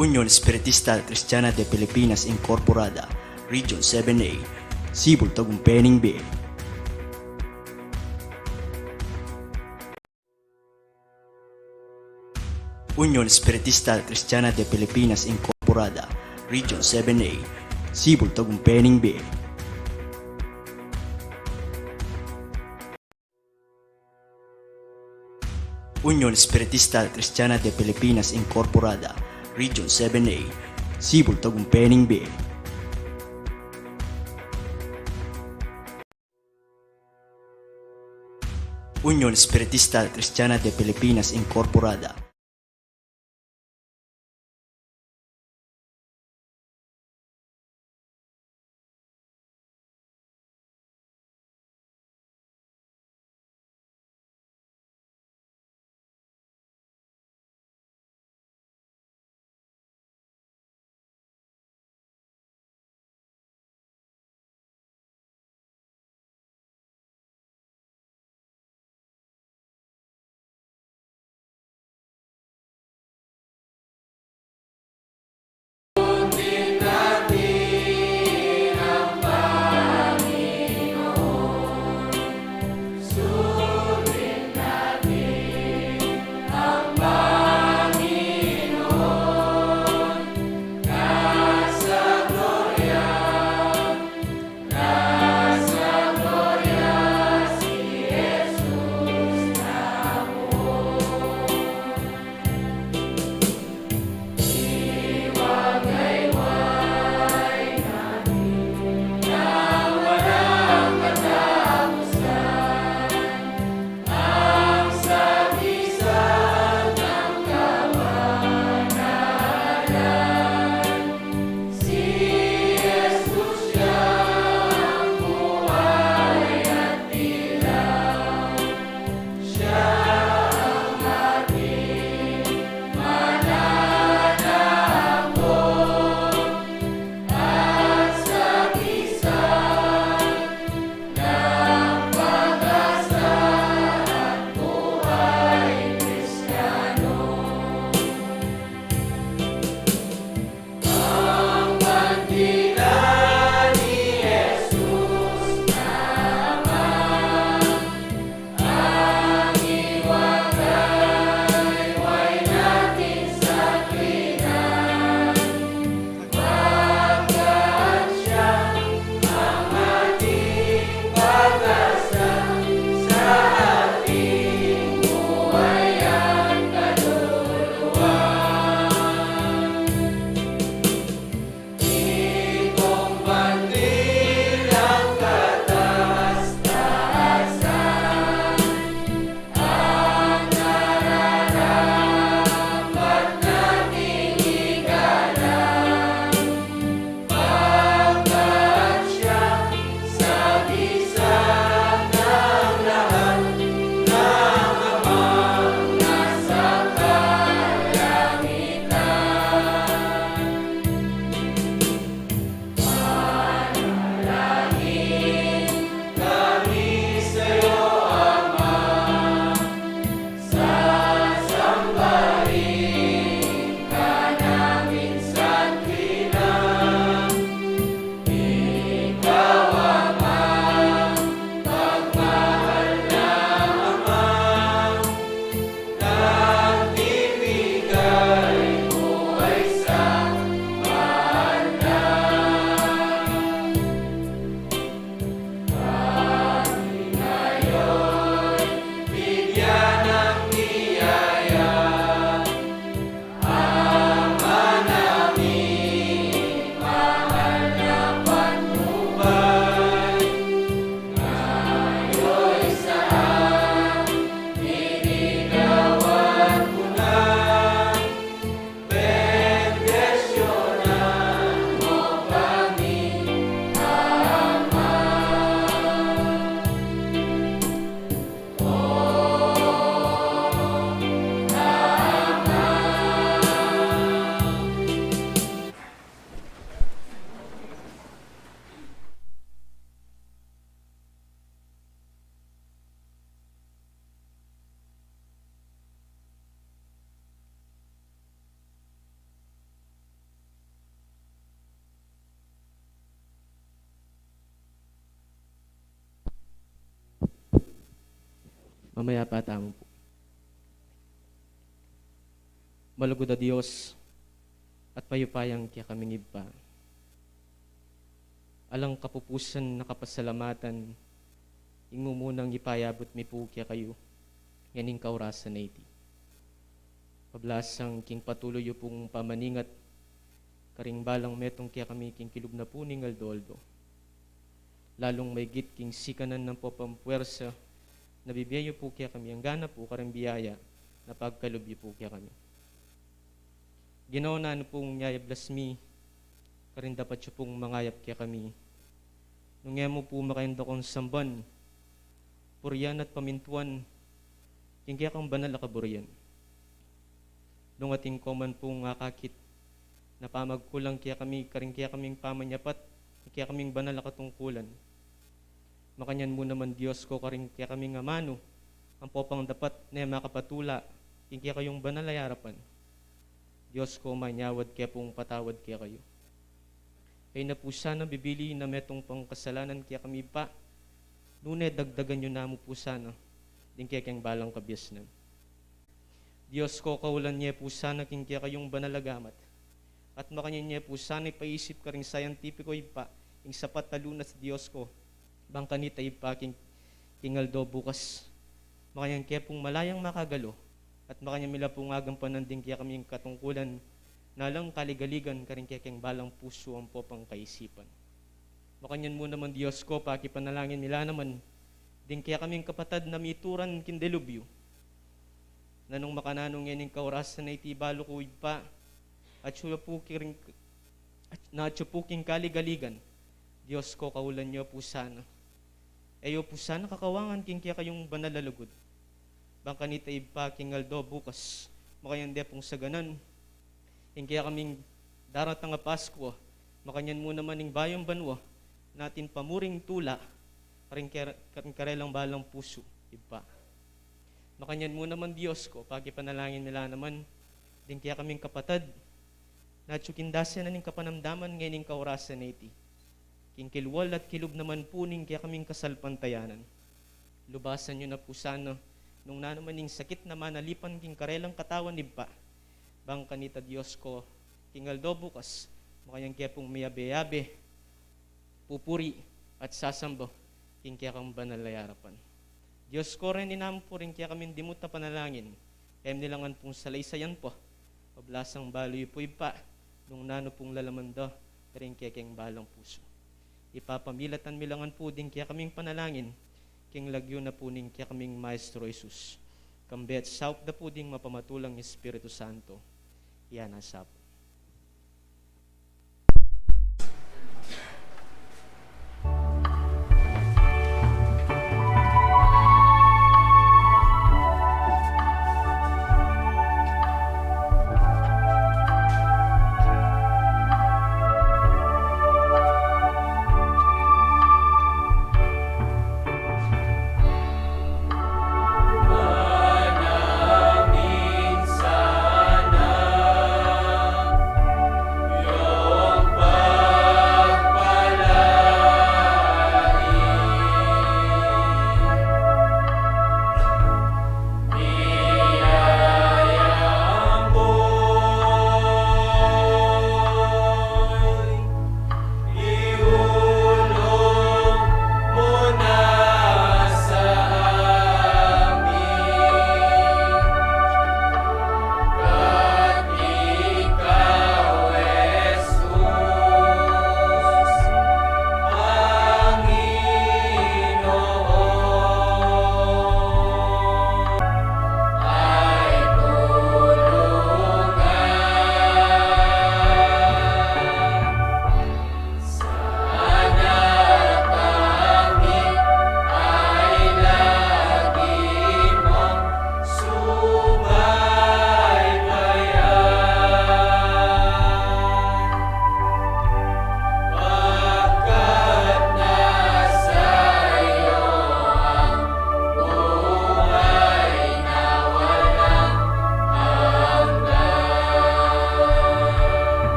Unión Espiritista Cristiana de Pilipinas Incorporada, Region 7A, Sibol Tagumpeni B. Unión Espiritista Cristiana de Pilipinas Incorporada, Region 7A, Sibol Tagumpeni B. Unión Espiritista Cristiana de Pilipinas Incorporada, Region 7A, Sibol Tagumpeni B. Unión Espiritista Cristiana de Pilipinas Incorporada. Mamaya pa tamo po. Malugod na Diyos at payupayang kaya kaming iba. Alang kapupusan na kapasalamatan, ing munang ipayabot mi po kaya kayo, yaning kaurasan na iti. Pablasang king patuloy yu pong pamaningat, karing balang metong kaya kami king kilub na po ning Aldo. Lalong may git king sikanan ng popampuwersa, nabibiyayo po kaya kami, ang gana po karing biyaya, na pagkalubyo po kaya kami. Ginawa na ano pong nyayablas mi, karin dapat siya pong mangayap kaya kami. Nung mo po makainda kong samban, puryan at pamintuan, king kaya kang banal akaburyan. Nung ating koman pong akakit, na pamagkulang kaya kami, karin kaya kaming pamanyapat, kaya kaming banal akatungkulan. Makanyan mo naman Diyos ko, karin kaya kaming amano, ang popang dapat na makapatula, king kaya kayong banal ay harapan. Diyos ko, manyawad kaya pong patawad kaya kayo. Kaya na po sana bibili na metong pangkasalanan kaya kami pa. Nune, dagdagan nyo na mo po sana. Din kaya kayang balang kabyas na. Diyos ko, kaulan niya po sana king kaya kayong banalagamat. At makanyan niya po sana ipaisip ka rin scientifico ipa. Ing sapat na lunas Diyos ko. Bang kanita ipa king Aldo bukas. Makanyan kaya pong malayang makagalo. At makanya mila pong agampanan din kaya kami yung katungkulan na lang kaligaligan karing kaya kayang balang puso ang popang kaisipan. Makanyan mo naman Diyos ko, pakipanalangin nila naman, din kaya kaming kapatad na mituran kindelubyo, na nung makananong yan yung kaurasan na itibalo ko pa, at natsupuking kaligaligan, Diyos ko, kaulan niyo po sana. Ayo po sana kakawangan king kaya kayong banalalugod. Bangka ni Taiba king Aldo bukas, makayanda pong sa ganan. Ing kaya kaming daratang nga Pasko, makanyan mo naman ning bayang banwa, natin pamuring tula, karing karelang balang puso, iba. Makanyan mo naman Diyos ko, pagipanalangin nila naman, din kaya kaming kapatad, natsukindasan na ning kapanamdaman ngayon ning kaurasan na iti. King kilwal at kilub naman po ning kaya kaming kasalpantayanan. Lubasan nyo na po sana, nung naman ning sakit na manalipan king karelang katawan iba. Bang kanita Diyos ko, king Aldo bukas, makayang kaya pong mayabe-yabe, pupuri at sasamba, king kaya kang banal ay harapan. Diyos ko rin inamo po rin kaya kami dimut na panalangin, kaya nilangan pong salaysayan po, pablasang baloy po ipa, nung nano pong lalamanda, rin kaya kayang balang puso. Ipapamilatan milangan po din kaya kaming panalangin, king lagyo na po ning kaya kaming Maestro Jesus. Kambet saup na po ding mapamatulang Espiritu Santo. Yan asap.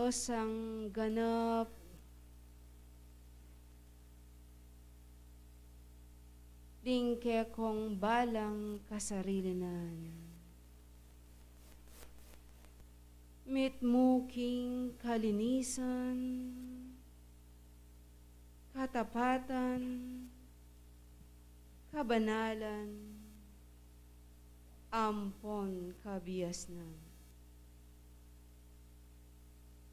Diyos ang ganap dingke kong balang kasarilinan. Mitmuking kalinisan, katapatan, kabanalan, ampon kabiasnan.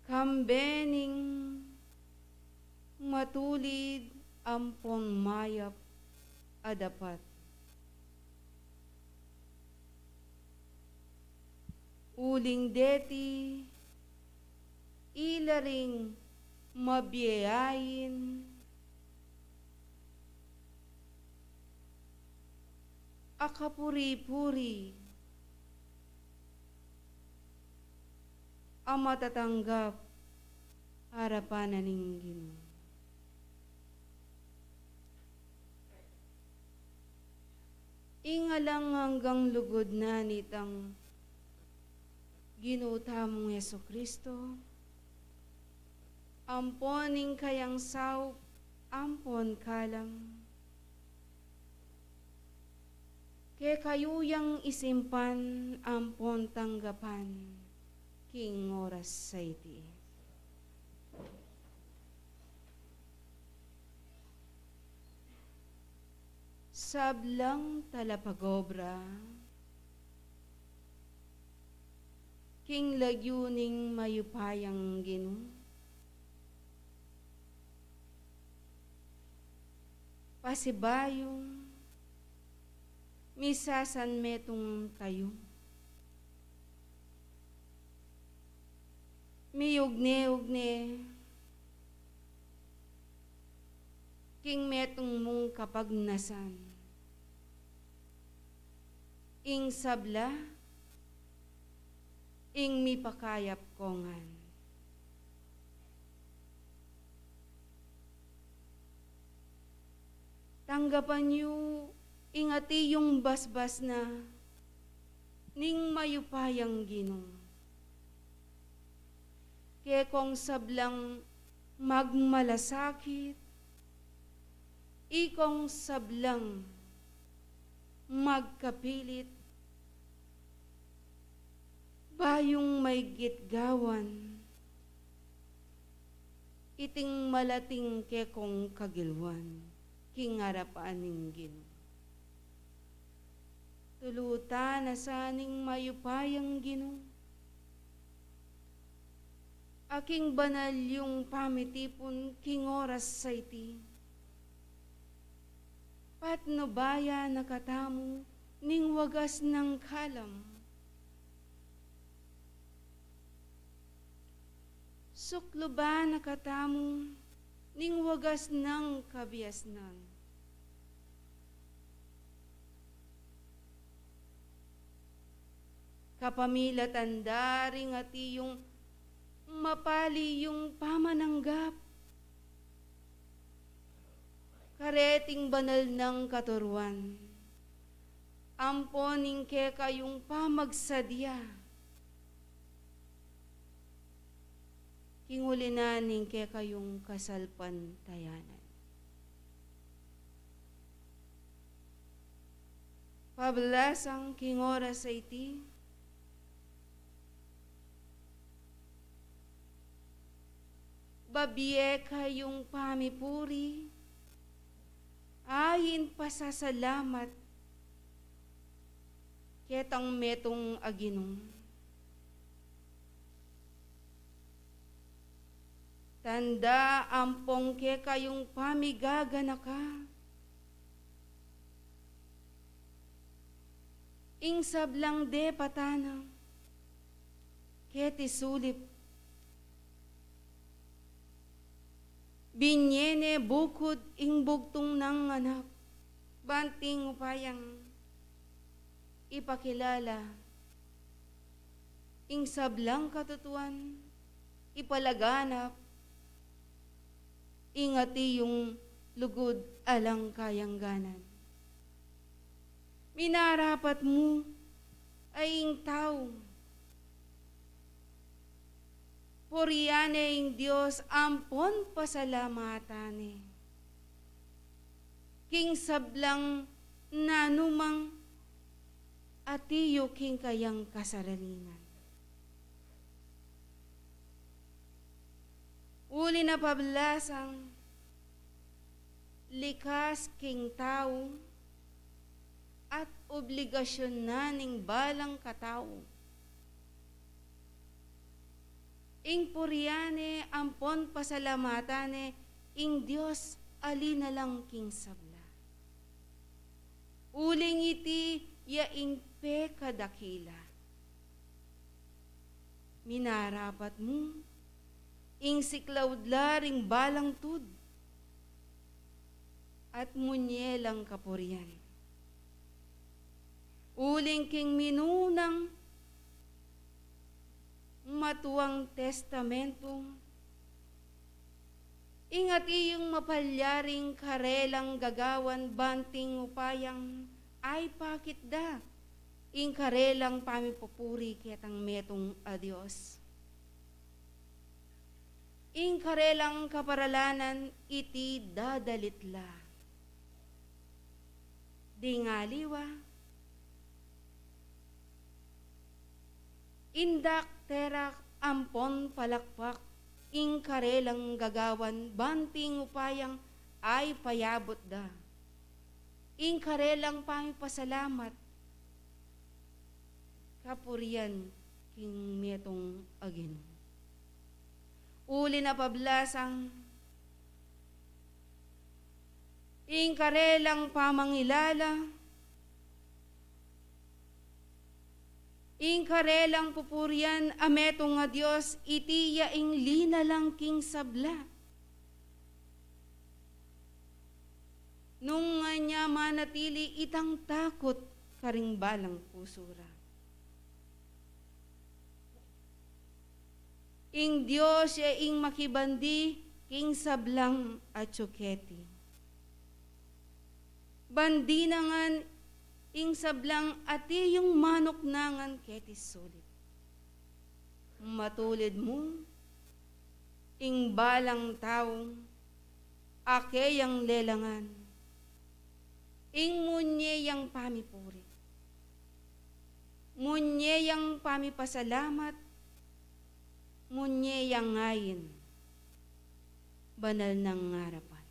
Kambening matulid ampon mayap adapat. Uling deti ilaring mabiyayin akapuri-puri ang matatanggap harapan ng Ginoo. Ingalang hanggang lugod na nitang ginutamong Yesu Kristo, amponing kayang saw, ampon kalam, ke kayuyang isimpan, ampon tanggapan, king oras sa iti. Sablang talapagobra, king lagyuning mayupayang Ginoo. Pasibayong, misasan metong tayo. Miyugne-ugne, king metong mong kapagnasan. Ing sabla, ing mipakayap kongan. Tanggapan niyo, ingati yung basbas na ning mayupayang Ginoo. Kaya kung sablang magmalasakit, ikong sablang magkapilit, bayong may gitgawan, iting malating kekong kagilwan, kingarapaan ng Ginoo. Tuluta na saning mayupayang Ginoo, aking banal yung pamitipon king oras sa iti. Patno baya nakatamu ning wagas ng kalam. Suklo ba nakatamu ning wagas ng kabiasnan. Kapamila tandaring ati yung mapali yung pamananggap. Kareting banal ng katuruan, amponing ke kayong pamagsadya, kingulinaning ke kayong kasalpantayanan. Pablasang kingora sa iti, babiye kayong pamipuri, ayin pasasalamat ketang metong aginong. Tanda ampong ke kayong pamigagana ka. Ing sablang de patana, keti sulip. Binyene bukod ing bugtong ng anak, banting upayang ipakilala, ing sablang katutuan, ipalaganap, ingati yung lugod alang kayangganan. Minarapat mo ay ing tao, Puriane ing Diyos ampon pasalamatan king sablang nanumang atiyo king kayang kasaralinan. Uli na pablasang likas king tao at obligasyon na ning balang katao. Ing puriane ampon pasalamatane ing Diyos alina lang king sabla. Uling iti ya ing kadakila. Minarapat mo ing siklawdla ring balang tud at munyelang kapurian. Uling king minunang matuwang testamento, ingat iyong mapalyaring karelang gagawan banting upayang ay pakit da, ing karelang pamipupuri ketang metong adios. Ing karelang kaparalanan iti dadalitla. Dingaliwa, indak terak ampon palakpak, ing karelang gagawan banting upayang ay payabot da. Ing karelang pamipasalamat, kapurian king metong agin. Uli na pablasang, ing karelang pamangilala, ing karelang pupurian ametong nga Diyos itiya ing lina lang king sabla. Nung nga niya manatili itang takot karing balang pusura. Ing Diyos ya ing makibandi king sablang at tsuketi. Bandi nangan ing sablang ati yung manok nangan ketis sulit. Matulid mo, ing balang taong ake yang lelangan, ing munye yang pamipuri, munye yang pamipasalamat, munye yang ngayin, banal ng ngarapan.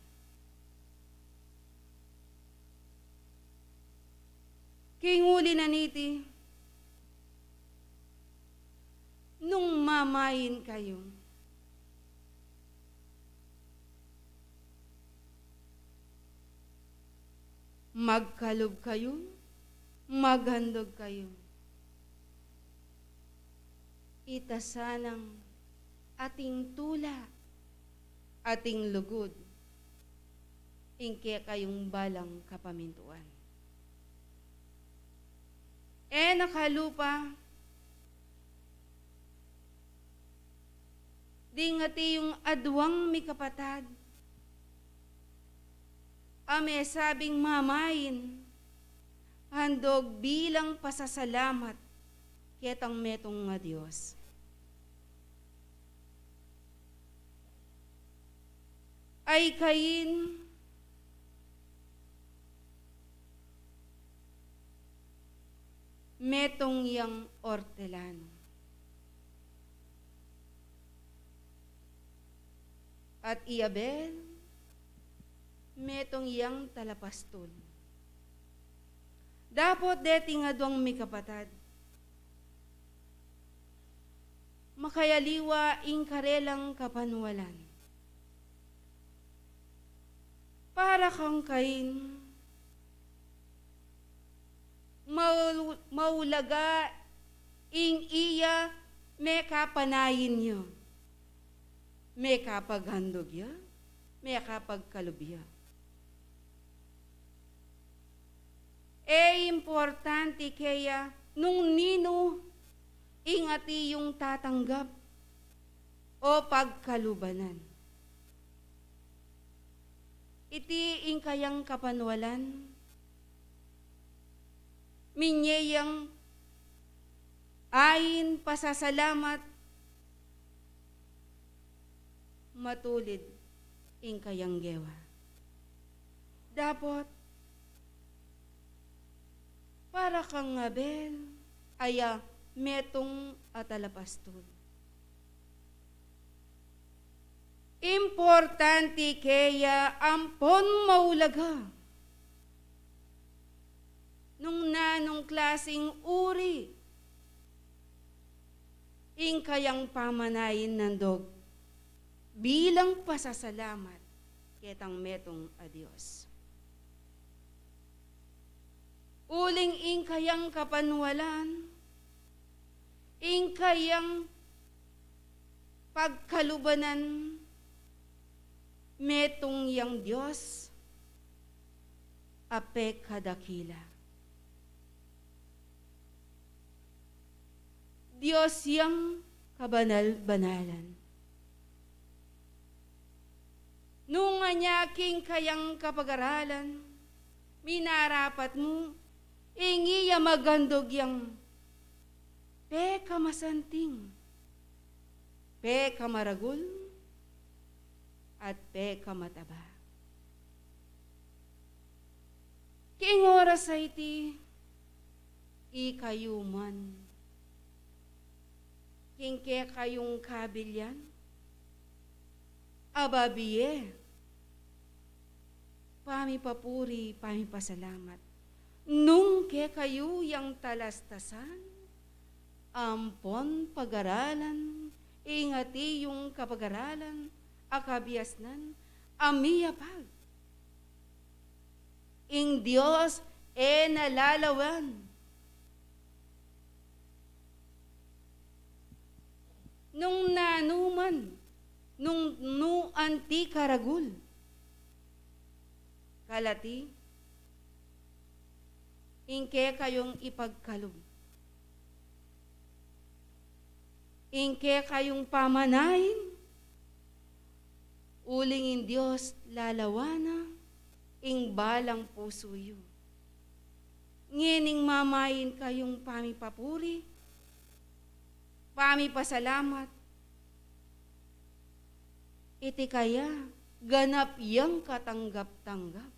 Kinguli na niti, nung mamayin kayo, magkalob kayo, maghandog kayo. Itasanang ating tula, ating lugod, ingke kayong balang kapamintuan. Nakalupa, dingati yung adwang mikapatad, ame sabing mamayin, handog bilang pasasalamat, ketang metong nga Diyos. Ay kayin, metong yang ortelano. At Iabel, metong yang talapastol. Dapot deti nga duang mikapatad. Makayaliwa ing karelang kapanwalan. Para kang kain, maulaga ing iya me kapanayin nyo. Me kapaghandog ya, me kapagkalubya. Importante kaya nung nino ingati yung tatanggap o pagkalubanan. Iti ing kayang kapanwalan, minyeyang ayin pasasalamat, matulid ing kayang gewa. Dapat para kang ngabel aya metong atalapastol. Importante kaya ampon maulaga nung nanong klasing uri ing kayang pamanayin nandog bilang pasasalamat ketang metong a Diyos. Uling ing kayang kapanwalan, ing kayang pagkalubanan metong yang Diyos ape kadakila. Diyos yang kabanal-banalan. Nung anyaking kayang kapag-aralan, minarapat mo, ingi ya magandog yang pe kamasanting, pe kamaragul, at pe kamataba. King oras sa iti, ikayuman, king ke kayong kabilyan, ababiye, pami papuri, pami pasalamat. Nung ke kayo yang talastasan, ampon pag-aralan, ingati yung kapag-aralan, akabiasnan, amiyapag. Ing Diyos nalalawan. Nung nanuman, nung anti karagul, kalati, ingke kayong ipagkalog. Ingke kayong pamanayin, uling in Diyos lalawana, ing balang puso yu. Ngining mamayin kayong pamipapuri, pamipasalamat, iti kaya ganap yang katanggap-tanggap.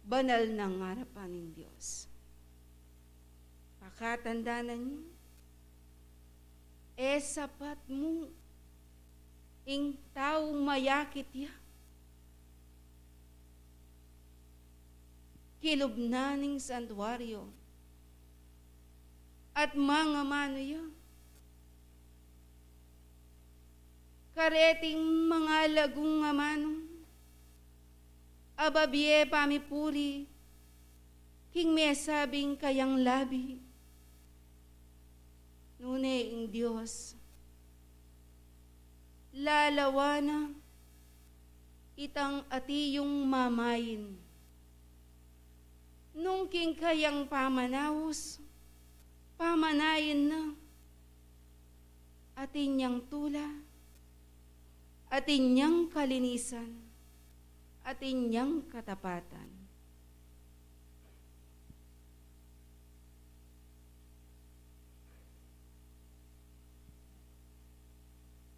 Banal ng harapan ng Diyos. Pakatandaan niyo, sapat mo ing tao mayakit ya. Kilubnaning santuaryo at mga mano ya. Kareting mga lagong amano, ababye pamipuri, king may sabing kayang labi, nune ing Diyos, lalawana, itang atiyong mamayin, nung king kayang pamanaos, pamanayin na, atin niyang tula, atin niyang kalinisan, atin niyang katapatan.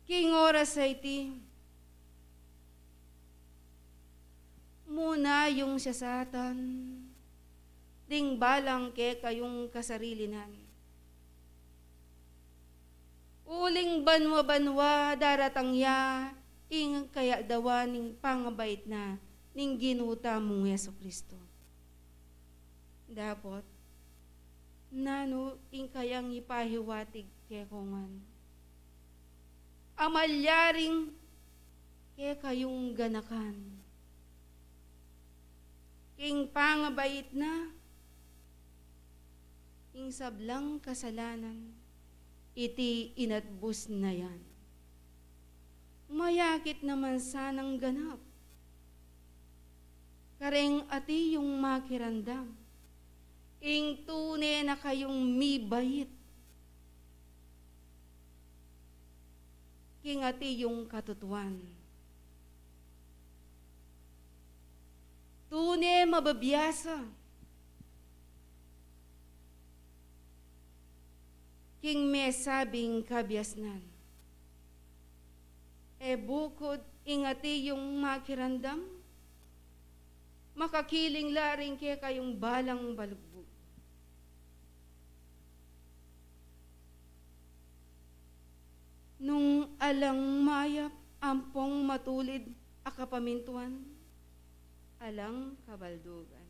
King oras sa iti, muna yung siyasatan, ding balang ke kayong kasarilinan. Uling banwa-banwa daratang ya, ing kaya dawa ning pangabait na ning ginuta mong Yesu Kristo. Dapat, nano ing kayang ipahiwatig ke kongan. Amalyaring ke kayong ganakan. King pangabait na, ing sablang kasalanan, iti inatbus na yan. Mayakit naman sanang ganap. Kareng ati yung makirandam, ing tune na kayong mibait. King ati yung katutuan. Tune mababiyasa. King may sabing kabiasnan. E bukod ingati yung makirandam, makakiling laring ke kayong balang balugbog. Nung alang mayap, ampong matulid, akapamintuan, alang kabaldugan.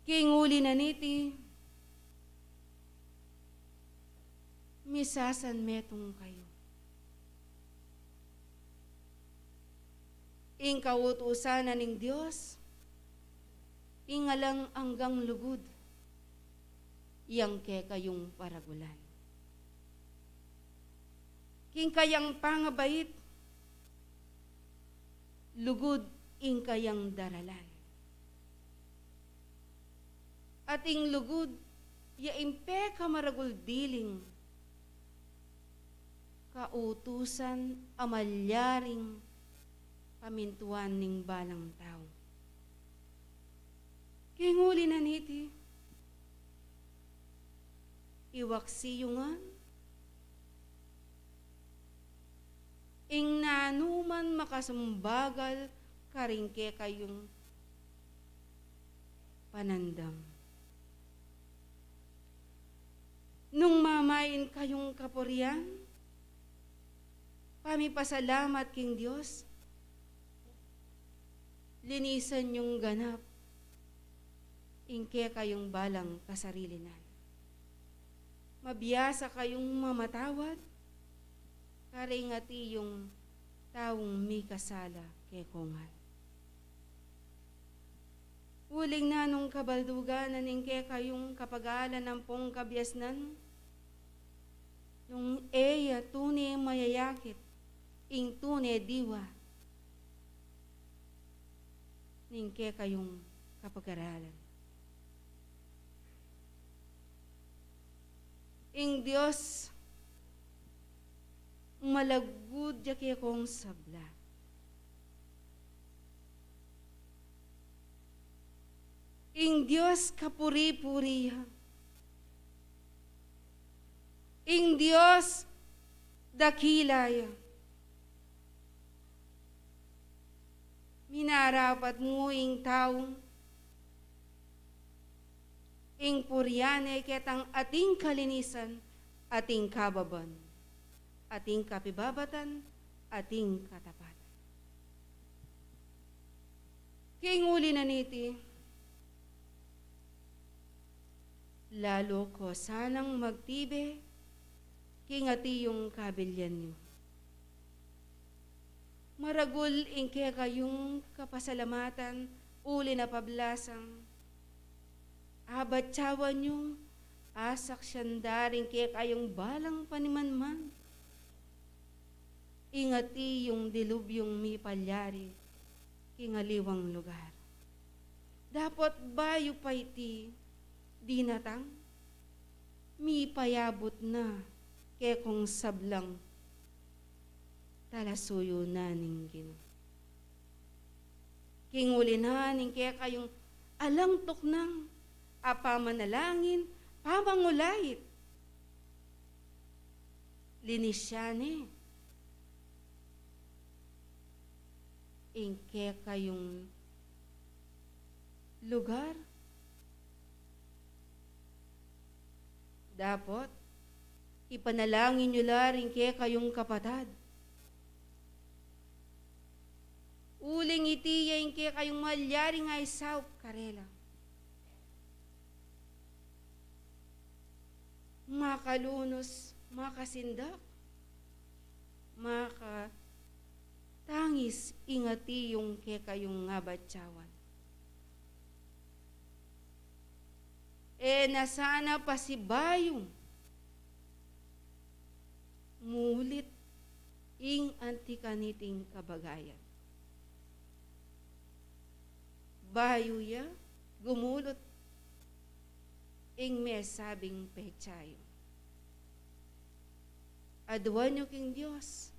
Kinguli na niti, misasan metong kayo. Ing kautusan na ning Diyos, ingalang anggang lugod, iyang ke kayong paragulan. King kayang pangabait, lugod ing kayang daralan. Ating lugod, yaimpe kamaragul diling, kautusan amalyaring pamintuan ning balang tao. Kinguli na niti, iwaksiyungan, ing nanuman makasumbagal karingke kayong panandam. Nung mamain kayong kapurian, pamipasalamat king Diyos, linisan yung ganap, ingke kayong balang kasarilinan. Mabiyasa kayong mamatawad, karingati yung taong may kasala kekongan. Uling na nung kabaldugan na ningke kayong kapagalan ng pong kabiasnan, nung eya tune mayayakit, ing tune diwa, ningke kayong kapag-aralan. Ing Diyos, malagud ya kaya kong sabla. Ing Diyos kapuri-puriya. Ing Diyos dakilaya. Minarapat mo ing taong ing puryane ketang ating kalinisan, ating kababan, ating kapibabatan, ating katapatan. Kinguli na niti, lalo ko sanang magtibe, kingati yung kabilyan niyo. Maragul ingke kayong kapasalamatan, uli na pablasang, abatsawan nyo, asak syandaring kaya kayong balang panimanman. Ingati yung dilubyong mi palyari, kingaliwang lugar. Dapat bayo pa iti, dinatang, mi payabot na, kaya kung sablang, talasuyo na ning Ginoo. Kinguli na ning kaya kayong alang tuknang, apamanalangin, pamangulait. Linisyane. Ingke kayong lugar. Dapat, ipanalangin nyo laring kaya kayong kapatad. Uling iti yung kaya kayong malyaring ay saup karela. Makalunos, makasindak, makatangis, ingati yung kaya kayong ngabatsawan. Nasana pasibayong, mulit, ing antikaniting kabagayan. Bayuya, gumulot, ing mesabing pechayo. Aduan nyo king Diyos.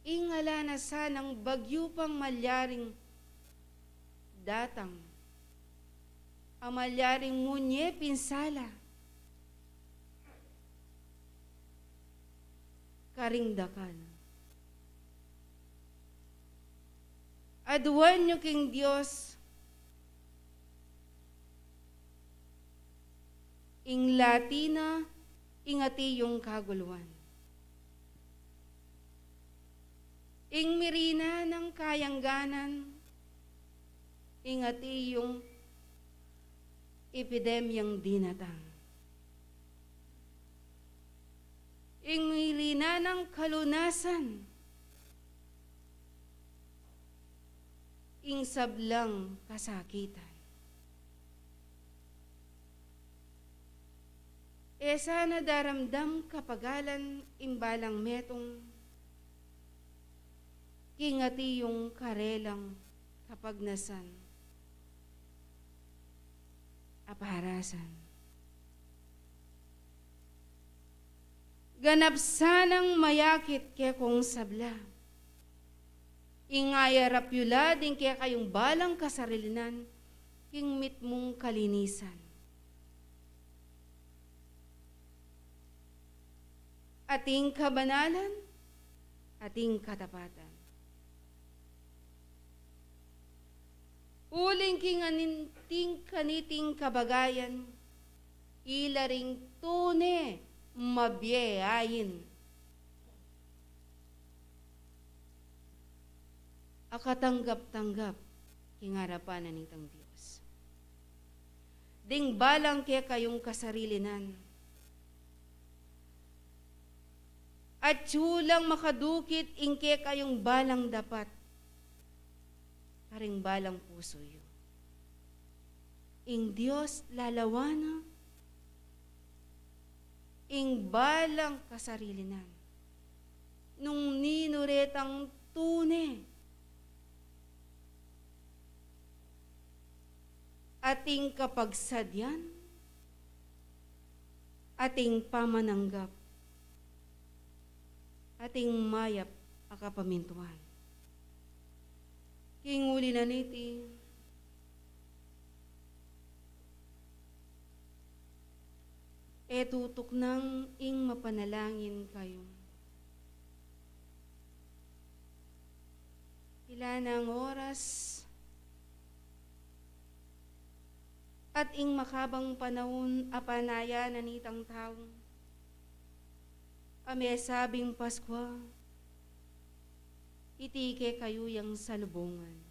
Ingala na sanang bagyo pang malyaring datang. Ang malyaring munye pinsala. karingdakan. Aduan nyo king Diyos, ing Latina, ingati yung kaguluhan. Ing mirina ng kayangganan, ingati yung epidemyang dinatang. Ing mirina ng kalunasan, ing sablang kasakitan. Sana daramdam kapagalan imbalang metong kingati yung karelang kapagnasan apaharasan. Ganap sanang mayakit kaya kong sabla. Ingaya rapyula din kaya kayong balang kasarilinan king mit mong kalinisan. Ating kabanalan, ating katapatan. Uling kinganinting kaniting kabagayan, ilaring tune mabyeayin. Akatanggap-tanggap kingarapan na nitang Diyos. Ding balang kaya kayong kasarilinan. At sulang makadukit ingke kayong balang dapat. Karing balang puso yun. Ing Diyos lalawana. Ing balang kasarilinan. Nung ninuretang tune. Ating kapagsadyan. Ating pamananggap. Ating mayap akapamintuan. Kinguli na niti, tutok nang ing mapanalangin kayo. Pila ng oras at ing makabang panahon apanaya na nitang taong ame sabing Paskwa, itike kayo yang salubungan.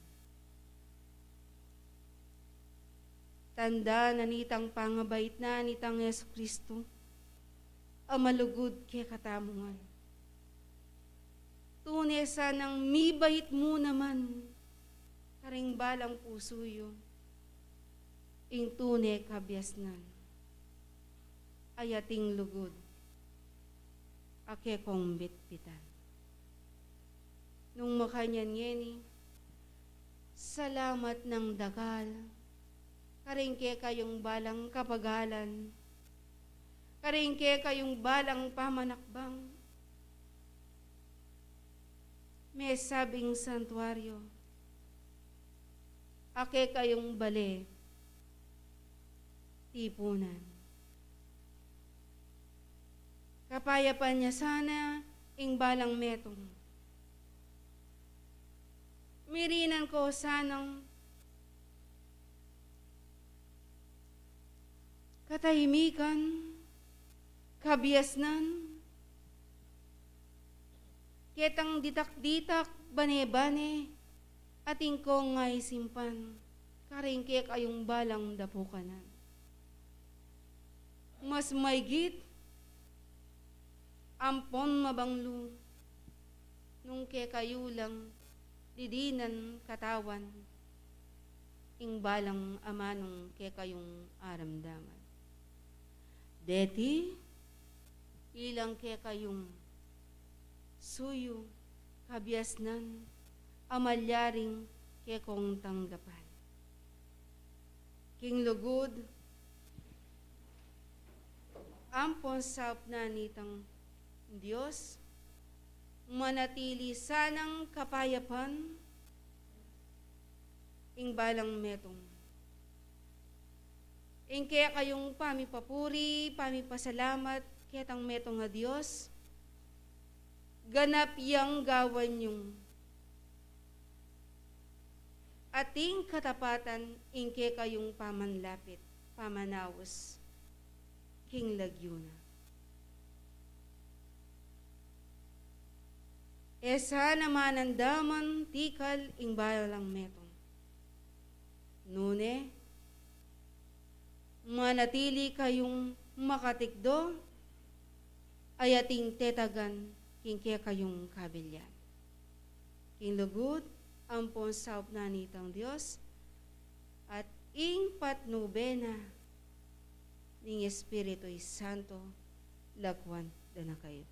Tanda na nitang pangabait na nitang Yesu Kristo, amalugod kay katamungan. Tunay sanang mibait mo naman, karing balang puso yun, ing tunay kabyasnan, ayating lugod, ake kong bitbitan. Nung makanyan yeni, salamat ng dagal, karingke kayong balang kapagalan, karingke kayong balang pamanakbang, may sabing santuaryo, ake kayong bale, tipunan. Kapayapan niya sana ing balang metong. Mirinan ko sanang katahimikan, kabiasnan, ketang ditak-ditak, bane-bane, ating kong ngay simpan, karingke kayong balang dapukanan. Mas maygit, ampon mabanglo, nung ke kayo lang, didinan katawan, ing balang amanong ke kayong aramdaman. Deti, ilang ke kayong suyo, kabiasnan, amalyaring ke kong tanggapan. King lugod, ampon sap na nitang Diyos, manatili sanang kapayapan, ing balang metong. Ing kaya kayong pamipapuri, pamipasalamat, kaya tang metong nga Diyos, ganap yang gawan yung ating katapatan ingke kayong pamanlapit, pamanawas, king lagyuna. Esa naman ang daman tikal ing bayalang metong. Nune, manatili kayong makatikdo, ay ating tetagan kingke kayong kabilyan. King lugod, ampon saup na nitang Diyos, at ing patnubena ning Espiritu'y Santo, lagwan na kayo.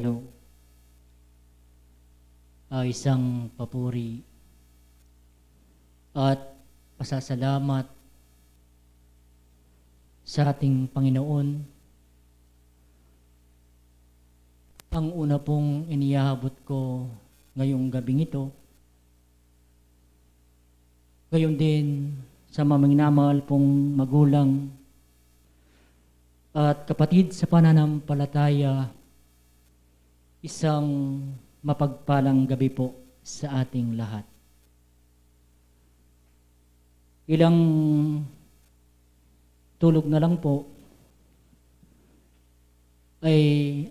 Hello. Isang papuri at pasasalamat sa ating Panginoon. Ang una pong inihahabot ko ngayong gabing ito, gayon din sa maminamahal pong magulang at kapatid sa pananampalataya, isang mapagpalang gabi po sa ating lahat. Ilang tulog na lang po ay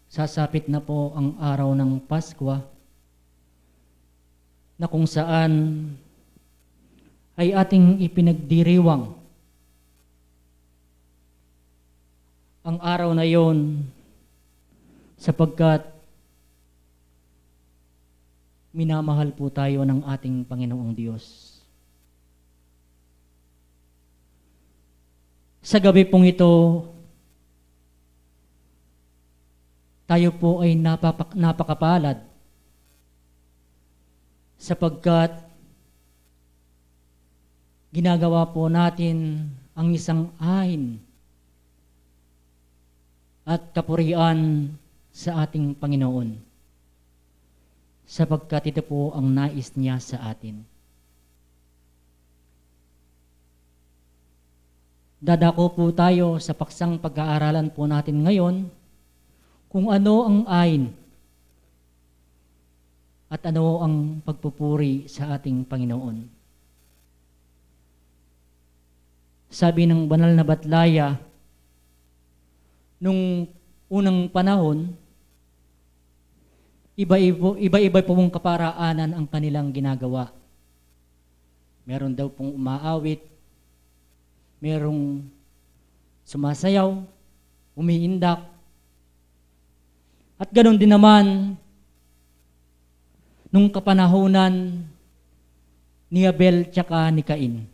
sasapit na po ang araw ng Pasko na kung saan ay ating ipinagdiriwang ang araw na yon sapagkat minamahal po tayo ng ating Panginoong Diyos. Sa gabi pong ito, tayo po ay napakapalad sapagkat ginagawa po natin ang isang ahin at kapurian sa ating Panginoon sapagkat ito po ang nais niya sa atin. Dadako po tayo sa paksang pag-aaralan po natin ngayon kung ano ang ayin at ano ang pagpupuri sa ating Panginoon. Sabi ng banal na batlaya, nung unang panahon, iba-iba po mong kaparaanan ang kanilang ginagawa. Meron daw pong umaawit, merong sumasayaw, umiindak, at ganoon din naman nung kapanahunan ni Abel tsaka ni Cain,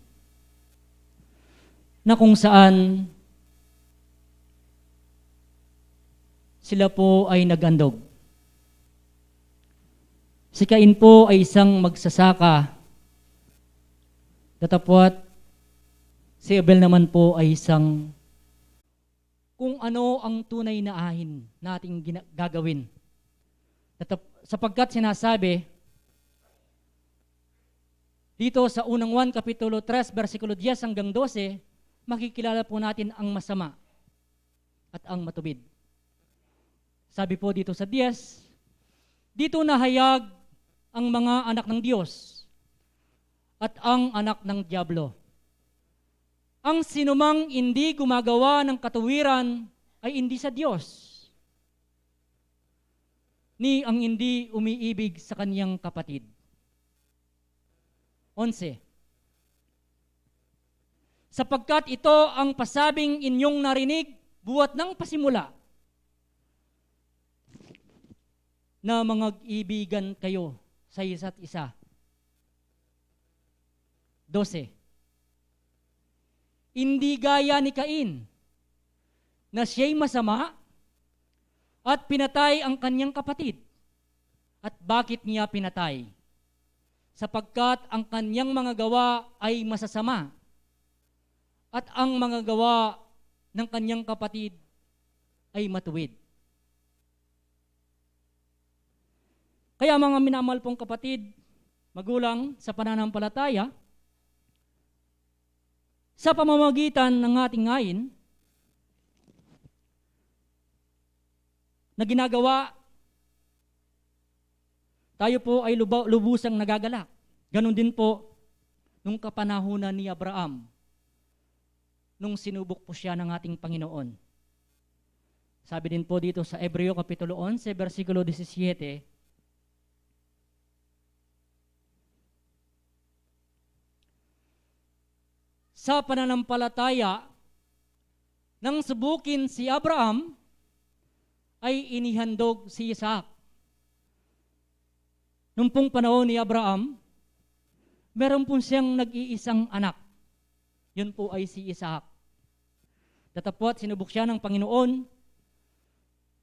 na kung saan sila po ay nagandog. Si Cain po ay isang magsasaka, datapwat si Abel naman po ay isang kung ano ang tunay na ahin nating gagawin. Sapagkat sinasabi dito sa unang 1 Kapitulo 3, versikulo 10 hanggang 12, makikilala po natin ang masama at ang matubid. Sabi po dito sa 10, dito nahayag ang mga anak ng Diyos at ang anak ng Diablo. Ang sinumang hindi gumagawa ng katuwiran ay hindi sa Diyos, ni ang hindi umiibig sa kaniyang kapatid. 11. Sapagkat ito ang pasabing inyong narinig buhat ng pasimula, na mangag-ibigan kayo sa isa't isa. 12. Hindi gaya ni Cain, na siya'y masama at pinatay ang kanyang kapatid. At bakit niya pinatay? Sapagkat ang kanyang mga gawa ay masasama at ang mga gawa ng kanyang kapatid ay matuwid. Kaya mga minamahal pong kapatid, magulang sa pananampalataya, sa pamamagitan ng ating ngayon na ginagawa, tayo po ay lubusang nagagalak. Ganon din po nung kapanahunan ni Abraham, nung sinubok po siya ng ating Panginoon. Sabi din po dito sa Hebreo Kapitulo 11, versikulo 17, sa pananampalataya, nang subukin si Abraham, ay inihandog si Isaac. Nung pong panahon ni Abraham, meron po siyang nag-iisang anak. Yun po ay si Isaac. Datapwat sinubok siya ng Panginoon.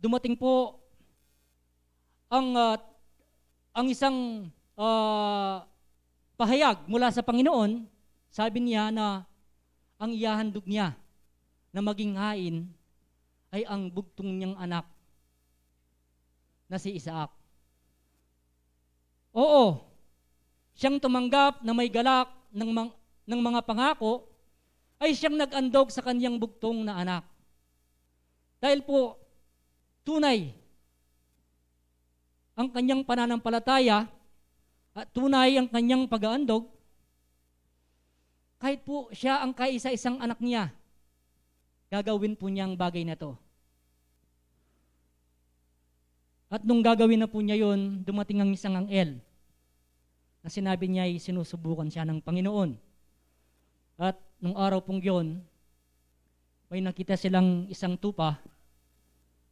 Dumating po ang ang isang pahayag mula sa Panginoon, sabi niya na ang ihahandog niya na maging hain ay ang bugtong niyang anak na si Isaac. Oo, siyang tumanggap na may galak ng mga pangako, ay siyang nag-andog sa kanyang bugtong na anak. Dahil po, tunay ang kanyang pananampalataya at tunay ang kanyang pag-aandog, kahit po siya ang kaisa-isang anak niya, gagawin po niya ang bagay na to. At nung gagawin na po niya yun, dumating ang isang anghel na sinabi niya ay sinusubukan siya ng Panginoon. At nung araw pong yun, may nakita silang isang tupa,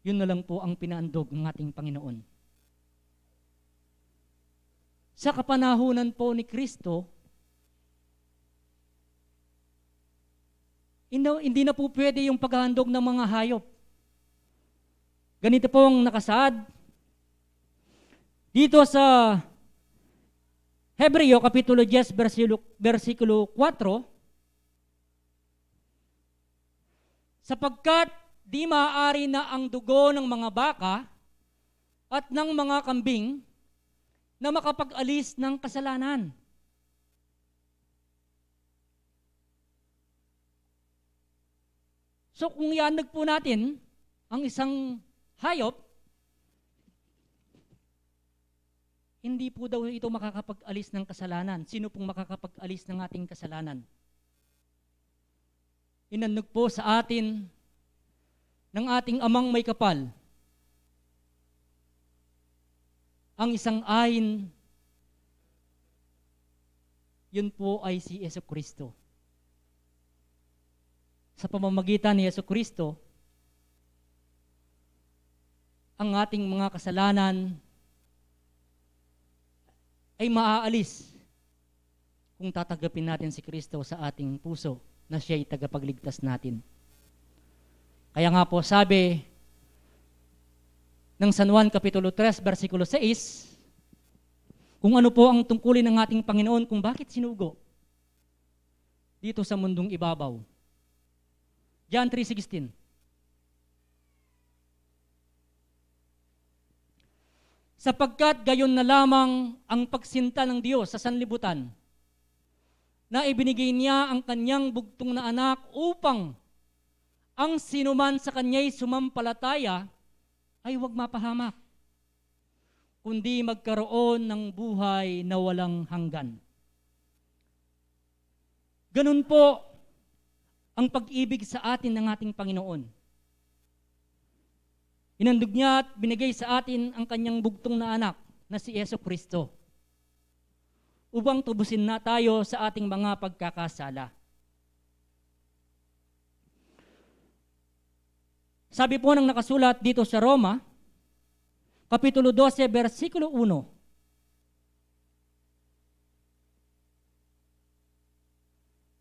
yun na lang po ang pinaandog ng ating Panginoon. Sa kapanahunan po ni Kristo, hindi na po pwede yung paghahandog ng mga hayop. Ganito pong nakasaad dito sa Hebreo Kapitulo 10, versikulo 4, sapagkat di maaari na ang dugo ng mga baka at ng mga kambing na makapag-alis ng kasalanan. So kung iandag po natin ang isang hayop, hindi po daw ito makakapag-alis ng kasalanan. Sino pong makakapag-alis ng ating kasalanan? Inandag po sa atin ng ating amang may kapal ang isang ayin, yun po ay si Jesucristo. Sa pamamagitan ni Jesucristo, ang ating mga kasalanan ay maaalis kung tatanggapin natin si Kristo sa ating puso na siya'y tagapagligtas natin. Kaya nga po sabi ng San Juan Kapitulo 3, versikulo 6, kung ano po ang tungkulin ng ating Panginoon kung bakit sinugo dito sa mundong ibabaw. John 3:16. Sapagkat gayon na lamang ang pagsinta ng Diyos sa sanlibutan, na ibinigay niya ang kanyang bugtong na anak upang ang sinuman sa kanya'y sumampalataya ay huwag mapahamak, kundi magkaroon ng buhay na walang hanggan. Ganun po ang pag-ibig sa atin ng ating Panginoon. Inandog niya at binigay sa atin ang kanyang bugtong na anak na si Jesucristo upang tubusin na tayo sa ating mga pagkakasala. Sabi po ng nakasulat dito sa Roma, Kapitulo 12, versikulo 1.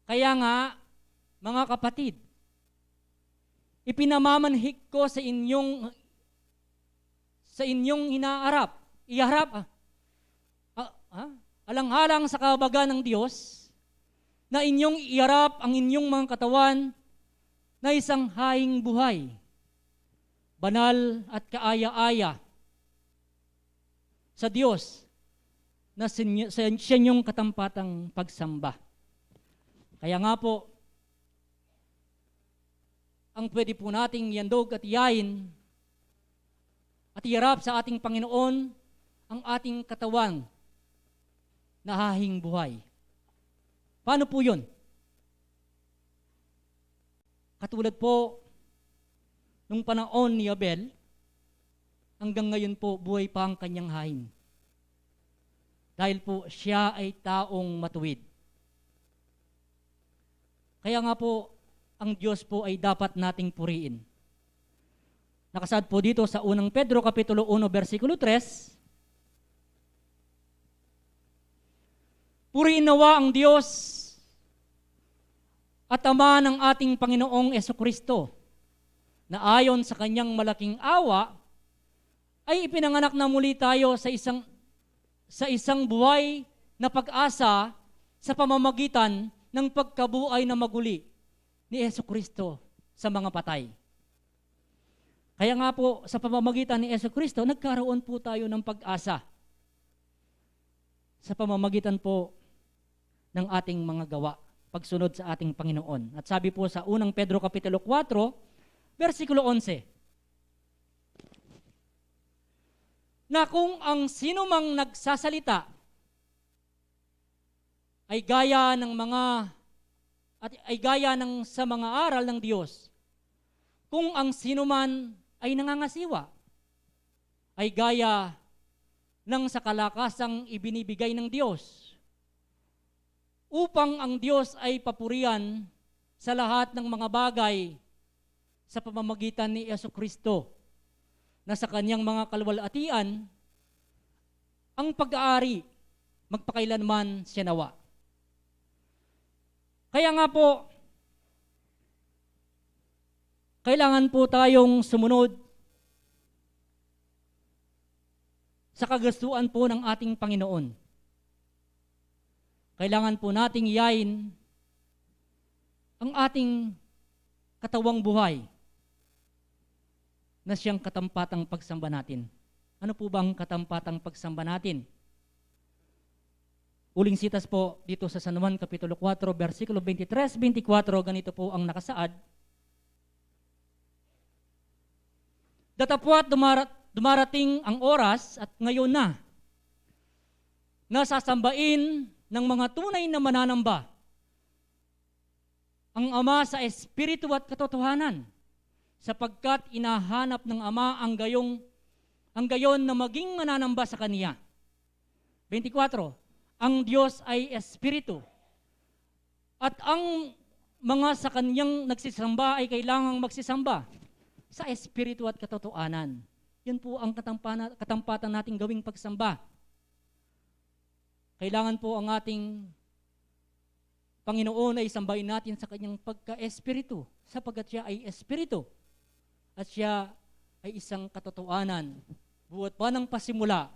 Kaya nga, mga kapatid, ipinamamanhik ko sa inyong iharap, alang-alang sa kahabagan ng Diyos, na inyong iharap ang inyong mga katawan na isang haing buhay, banal at kaaya-aya sa Diyos na siya inyong katampatang pagsamba. Kaya nga po, ang pwede po nating iandog at iyain at iharap sa ating Panginoon ang ating katawan na hahing buhay. Paano po yun? Katulad po nung panahon ni Abel, hanggang ngayon po buhay pa ang kanyang hain. Dahil po siya ay taong matuwid. Kaya nga po, ang Diyos po ay dapat nating puriin. Nakasaad po dito sa 1 Pedro Kapitulo 1, versikulo 3, puriin nawa ang Diyos at Ama ng ating Panginoong Jesucristo, na ayon sa kanyang malaking awa ay ipinanganak na muli tayo sa isang buhay na pag-asa sa pamamagitan ng pagkabuhay na maguli ni Jesucristo sa mga patay. Kaya nga po, sa pamamagitan ni Jesucristo, nagkaroon po tayo ng pag-asa sa pamamagitan po ng ating mga gawa, pagsunod sa ating Panginoon. At sabi po sa 1 Pedro Kapitulo 4, versikulo 11, na kung ang sino mang nagsasalita ay gaya sa mga aral ng Diyos, kung ang sino man ay nangangasiwa, ay gaya ng sa kalakasang ibinibigay ng Diyos, upang ang Diyos ay papurihan sa lahat ng mga bagay sa pamamagitan ni Jesucristo, na sa kanyang mga kalwalhatian ang pag-aari magpakailanman siya nawa. Kaya nga po, kailangan po tayong sumunod sa kagustuhan po ng ating Panginoon. Kailangan po nating iyain ang ating katawang buhay na siyang katampatang pagsamba natin. Ano po bang katampatang pagsamba natin? Uling sitas po dito sa San Juan Kapitulo 4, versikulo 23-24, ganito po ang nakasaad. Datapwat dumarating ang oras at ngayon na sasambain ng mga tunay na mananamba ang Ama sa Espiritu at katotohanan, sapagkat inahanap ng Ama ang gayon na maging mananamba sa Kaniya. 24, ang Diyos ay Espiritu, at ang mga sa Kaniyang nagsisamba ay kailangang magsisamba sa Espiritu at katotohanan. Yan po ang katampatan nating gawing pagsamba. Kailangan po ang ating Panginoon ay sambahin natin sa Kanyang pagka-Espiritu, sapagkat siya ay Espiritu at siya ay isang katotohanan. Buhat pa ng pasimula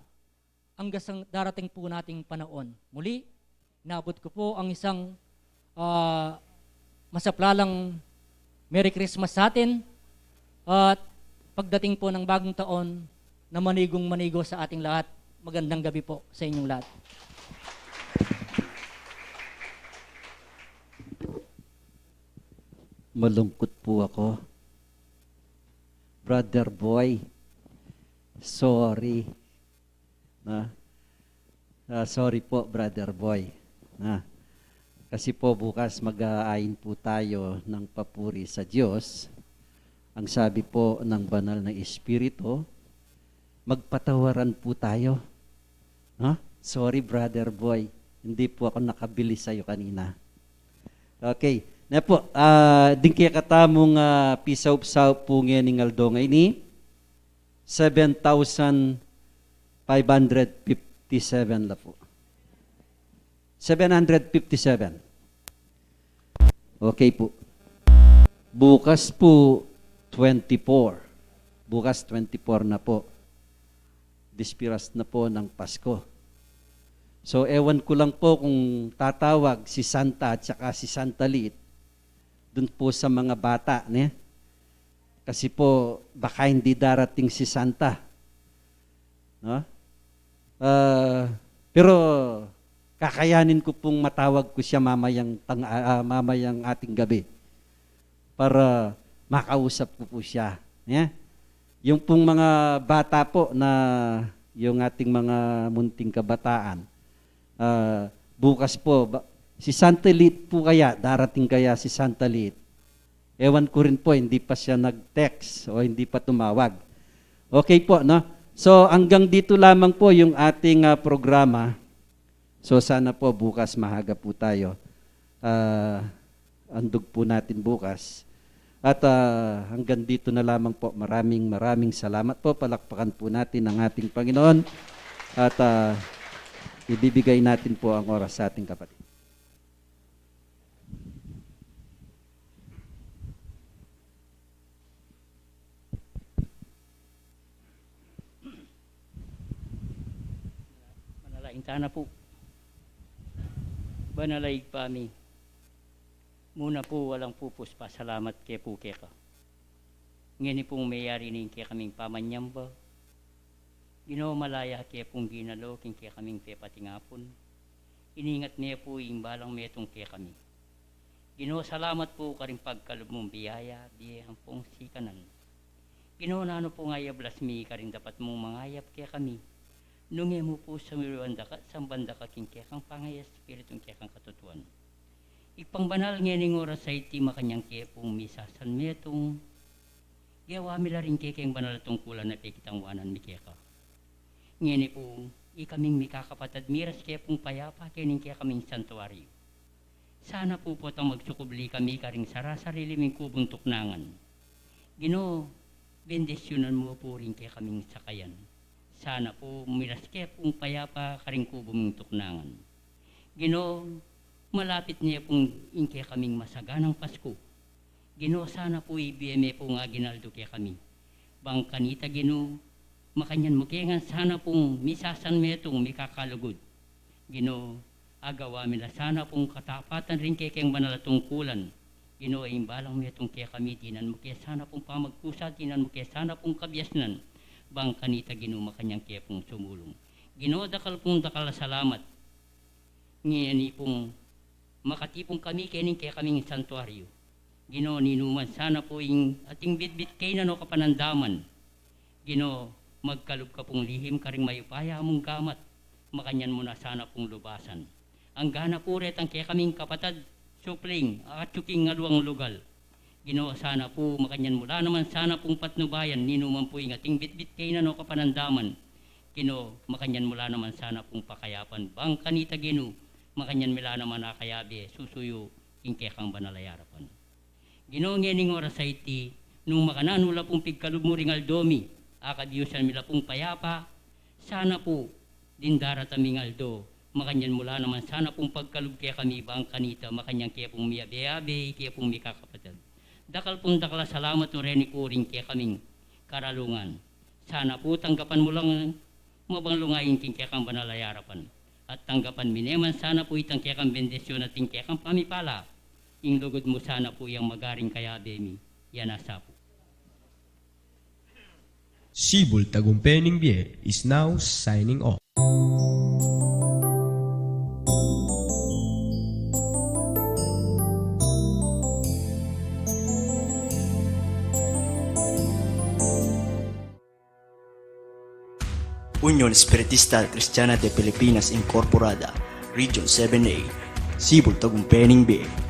hanggang sa darating po nating panahon. Muli, inabot ko po ang isang masaplalang Merry Christmas sa atin, at pagdating po ng bagong taon na manigong-manigo sa ating lahat. Magandang gabi po sa inyong lahat. Malungkot po ako. Brother Boy, sorry. Sorry po, Brother Boy. Kasi po bukas mag-aayin po tayo ng papuri sa Diyos. Ang sabi po ng banal na Espiritu, magpatawaran po tayo. Sorry, Brother Boy. Hindi po ako nakabili sa'yo kanina. Okay. Na po, din kaya katamong pisaw-pisaw po ngayon ng aldo ngayon ni 7,557 la po. 757. Okay po. Bukas po, 24. Bukas 24 na po. Dispiras na po ng Pasko. So, ewan ko lang po kung tatawag si Santa at saka si Santa Lit dun po sa mga bata. Kasi po, baka hindi darating si Santa. No? Pero, kakayanin ko pong matawag ko siya mamayang ating gabi para makausap ko po siya. Yung pong mga bata po na yung ating mga munting kabataan, bukas po, si Santa Lit po kaya, darating kaya si Santa Lit? Ewan ko rin po, hindi pa siya nag-text o hindi pa tumawag. Okay po, no? So, hanggang dito lamang po yung ating programa. So, sana po bukas mahaga po tayo. Andog po natin bukas. At hanggang dito na lamang po. Maraming salamat po. Palakpakan po natin ang ating Panginoon. At ibibigay natin po ang oras sa ating kapatid. Sana po, banalay kami. Muna po walang pupus pa, salamat kay po keka. Ngayon pong mayari nin kaya kaming pamanyamba. Ginoo malaya kaya pong ginalo kin kaya kaming pepatingapon. Iningat niya po yung balang metong kaya kami. Ginoo salamat po karing pagkalob mong biyaya, biyayang pong sikanan. Ginoo na ano po nga blasmi karing dapat mong mangayap kaya kami. Nungya mo po sa miruanda ka, sambanda ka kin kaya kang pangayas, spiritong kaya kang katutuan. Ipangbanal ngayon oras sa iti makanyang kaya pong misa san metong gawa mila rin kaya kayang banal tungkulan na pikitang wanan mi kaya ka. Ngayon po, ikaming mikakapatad miras kaya pong payapa kaya kaya kaming santuario. Sana po po itang magsukubli kami karing sarasarili ming kubong tuknangan. Ginoo, bendisyonan mo po rin kaya kaming sakayan. Sana po miras kaya pong payapa karing kubong tuknangan. Ginoo, malapit niya pong kaya kaming masaganang Pasko. Ginoo sana po ibiyeme po nga ginaldo kaya kami. Bang kanita Ginoo, makanyan mo kaya nga sana pong misasan metong mikakalugod. Ginoo, agawa mila sana pong katapatan rin kaya kayang manalatungkulan. Ginoo, imbalang metong kaya kami, tinan mo kaya sana pong pamagkusa, tinan mo kaya sana pong kabyasnan. Bang kanita Ginoo, makanyang kaya pong sumulong. Ginoo, dakal salamat. Ngayon pong makatipong kami kaya kaming santuario. Ginoo, ninuman sana po yung ating bitbit kay na no kapanandaman. Ginoo, magkalog ka pong lihim karing mayupaya mong gamat. Makanyan mo na sana pong lubasan. Ang gana po ret ang kaya kaming kapatad, supling, at tsuking nga luwang lugal. Ginoo, sana po makanyan mula naman sana pong patnubayan, ninuman po yung ating bitbit kay na no kapanandaman. Ginoo, makanyan mula naman sana pong pakayapan. Bang kanita Ginoo, makanyan mila naman akayabi, susuyo, kaya kang banalayarapan. Ginoo ngening oras sa iti, nung makananula pong pigkalog mo ring aldomi, akadiyusan mila pong payapa, sana po, dindara taming aldo, makanyan mula naman sana pong pagkalog kaya kami bang kanita, makanyang kaya pong miyabe-abe, kaya pong mikakapatid. Dakal pong dakala salamat o rin ikuring kaya kaming karalungan. Sana po tanggapan mo lang mabanglungayin kaya kang banalayarapan. At tanggapan mineman sana po itang kaya kang bendisyon at kaya kang pamipala. Inlugod mo sana po yung magaring kaya Demi. Yan asa po. Sibol Tagumpay Bie is now signing off. Unión Espiritista Cristiana de Pilipinas Incorporada, Region 7A, Sibol Tagumpay Bie.